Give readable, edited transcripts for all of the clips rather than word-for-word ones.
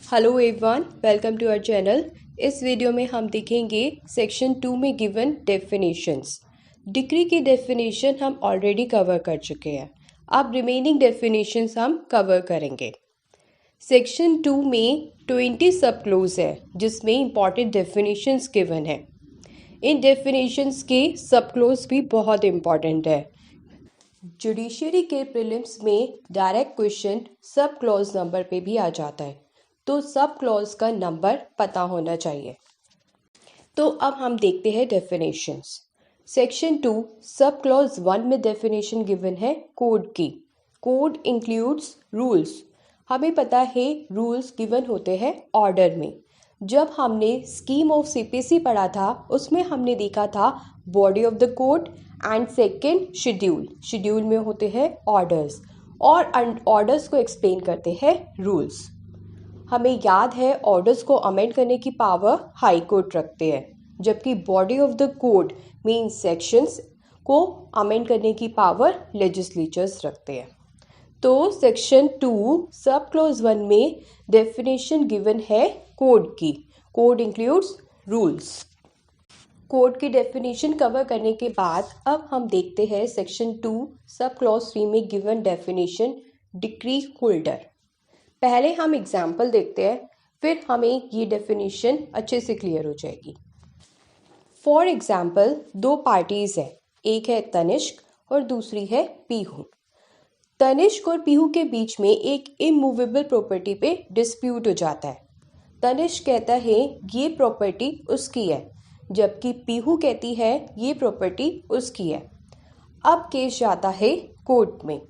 Hello everyone, welcome to our channel. इस video में हम देखेंगे सेक्शन 2 में गिवन डेफिनेशंस। डिक्री की डेफिनेशन हम ऑलरेडी कवर कर चुके हैं। अब रिमेनिंग डेफिनेशंस हम कवर करेंगे। सेक्शन 2 में 20 सब क्लोज है जिसमें इंपॉर्टेंट डेफिनेशंस गिवन है। इन डेफिनेशंस के सब क्लोज भी बहुत इंपॉर्टेंट है। जुडिशरी के प्रीलिम्स में direct question sub clause number पे भी आ जाता है, तो सब क्लॉज का नंबर पता होना चाहिए। तो अब हम देखते हैं डेफिनेशंस। सेक्शन 2 सब क्लॉज 1 में डेफिनेशन गिवन है कोड की। Code includes rules. हमें पता है रूल्स गिवन होते हैं ऑर्डर में। जब हमने स्कीम ऑफ सीपीसी पढ़ा था उसमें हमने देखा था body of the code and second schedule. Schedule में होते हैं ऑर्डर्स और ऑर्डर्स को एक्सप्लेन करते हैं रूल्स। हमें याद है ऑर्डर्स को अमेंड करने की पावर हाई कोर्ट रखते हैं, जबकि body of the code mean sections को अमेंड करने की पावर लेजिस्लेचर्स रखते हैं। तो सेक्शन 2 सब क्लॉज 1 में डेफिनेशन गिवन है कोड की। Code includes rules. कोड की डेफिनेशन कवर करने के बाद अब हम देखते हैं सेक्शन 2 सब क्लॉज 3 में गिवन डेफिनेशन डिक्री होल्डर। पहले हम एग्जाम्पल देखते हैं, फिर हमें ये डेफिनेशन अच्छे से क्लियर हो जाएगी। फॉर एग्जाम्पल, दो पार्टीज हैं, एक है तनिष्क और दूसरी है पीहू। तनिष्क और पीहू के बीच में एक इमूवेबल प्रॉपर्टी पे डिस्प्यूट हो जाता है। तनिष्क कहता है ये प्रॉपर्टी उसकी है, जबकि पीहू कहती है ये प्रॉपर्टी उसकी है। अब केस जाता है कोर्ट में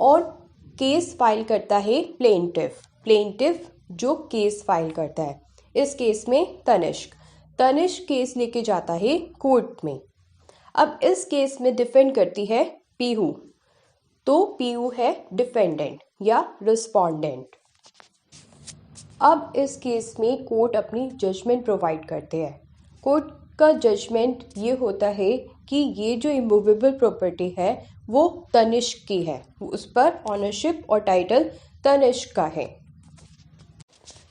और केस फाइल करता है प्लेंटिफ जो केस फाइल करता है। इस केस में तनिष्क केस लेके जाता है कोर्ट में। अब इस केस में डिफेंड करती है पीहू, तो पीहू है डिफेंडेंट या रिस्पोंडेंट। अब इस केस में कोर्ट अपनी जजमेंट प्रोवाइड करते हैं। कोर्ट का जजमेंट ये होता है कि ये जो इमूवेबल प्रॉपर्टी है वो तनिष्क की है, उस पर ऑनरशिप और टाइटल तनिष्क का है।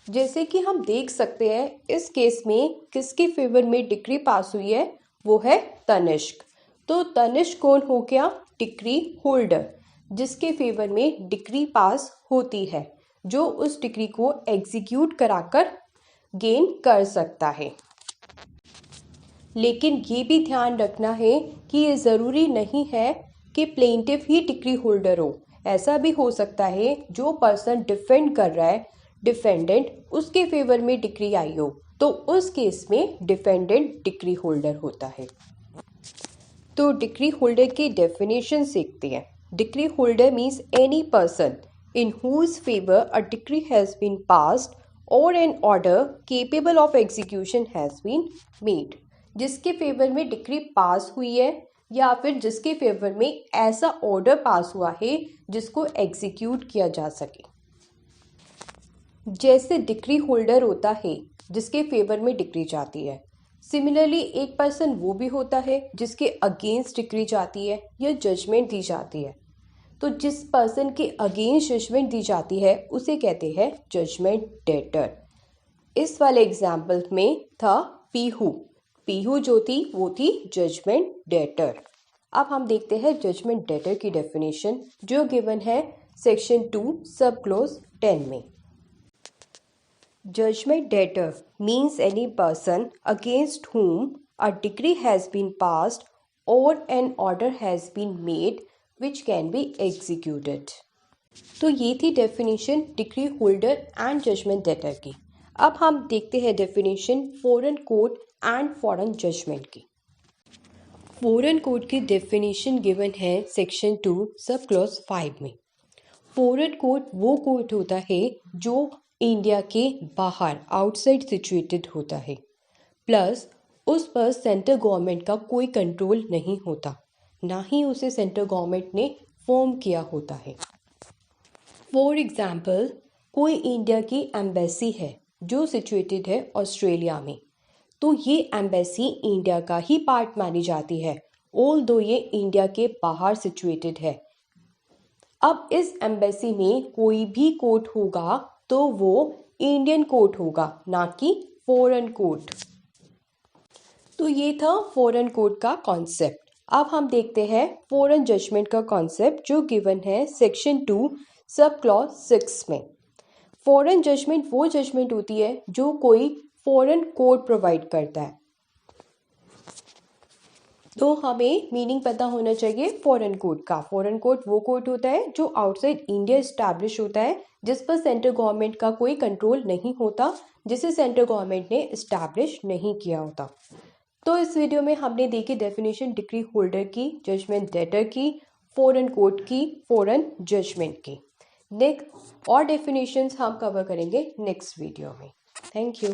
जैसे कि हम देख सकते हैं इस केस में किसके फेवर में डिक्री पास हुई है, वो है तनिष्क। तो तनिष्क कौन हो गया? डिक्री होल्डर, जिसके फेवर में डिक्री पास होती है, जो उस डिक्री को एग्जीक्यूट कराकर गेन कर सकता है। लेकिन ये भी ध्यान रखना है कि ये ज़रूरी नहीं है कि प्लेंटिफ ही डिक्री होल्डर हो। ऐसा भी हो सकता है जो पर्सन डिफेंड कर रहा है, डिफेंडेंट, उसके फेवर में डिक्री आई हो, तो उस केस में डिफेंडेंट डिक्री होल्डर होता है। तो डिक्री होल्डर की डेफिनेशन सीखते हैं। Decree holder means any person in whose favour a decree has been passed और an order capable of execution has been made. जिसके फेवर में डिक्री पास हुई है या फिर जिसके फेवर में ऐसा ऑर्डर पास हुआ है जिसको एग्जीक्यूट किया जा सके। जैसे डिक्री होल्डर होता है जिसके फेवर में डिक्री जाती है, सिमिलरली एक पर्सन वो भी होता है जिसके अगेंस्ट डिक्री जाती है या जजमेंट दी जाती है। तो जिस पर्सन के अगेंस्ट जजमेंट दी जाती है उसे कहते हैं जजमेंट डेटर। इस वाले एग्जाम्पल में था पीहू जो थी वो थी जजमेंट डेटर। अब हम देखते हैं जजमेंट डेटर की डेफिनेशन जो गिवन है सेक्शन 2 सब क्लोज 10 में। Judgment debtor means any person against whom a decree has been passed or an order has been made which can be executed। तो ये थी definition decree holder and judgment debtor की। अब हम देखते हैं definition foreign court and foreign judgment की। Foreign court की डेफिनेशन गिवन है सेक्शन 2 सब क्लॉज 5 में। फॉरेन कोर्ट वो कोर्ट होता है जो इंडिया के बाहर आउटसाइड सिचुएटेड होता है, प्लस उस पर सेंट्रल गवर्नमेंट का कोई कंट्रोल नहीं होता, ना ही उसे सेंट्रल गवर्नमेंट ने फॉर्म किया होता है। फॉर एग्जाम्पल, कोई इंडिया की एम्बेसी है जो सिचुएटेड है ऑस्ट्रेलिया में, तो ये एम्बेसी इंडिया का ही पार्ट मानी जाती है, ऑल्दो ये इंडिया के बाहर सिचुएटेड है। अब इस एम्बेसी में कोई भी कोर्ट होगा तो वो इंडियन कोर्ट होगा, ना कि फॉरेन कोर्ट। तो ये था फॉरेन कोर्ट का कॉन्सेप्ट। अब हम देखते हैं फॉरेन जजमेंट का कॉन्सेप्ट जो गिवन है सेक्शन 2 सब क्लॉज 6 में। फॉरेन जजमेंट वो जजमेंट होती है जो कोई फॉरेन कोर्ट प्रोवाइड करता है। तो हमें मीनिंग पता होना चाहिए फॉरेन कोर्ट का। फॉरेन कोर्ट वो कोर्ट होता है जो आउटसाइड इंडिया इस्टेब्लिश होता है, जिस पर सेंट्रल गवर्नमेंट का कोई कंट्रोल नहीं होता, जिसे सेंट्रल गवर्नमेंट ने इस्टेब्लिश नहीं किया होता। तो इस वीडियो में हमने देखी डेफिनेशन डिक्री होल्डर की, जजमेंट डेटर की, फॉरेन कोर्ट की, फॉरेन जजमेंट की। नेक्स्ट और डेफिनेशंस हम कवर करेंगे नेक्स्ट वीडियो में। Thank you.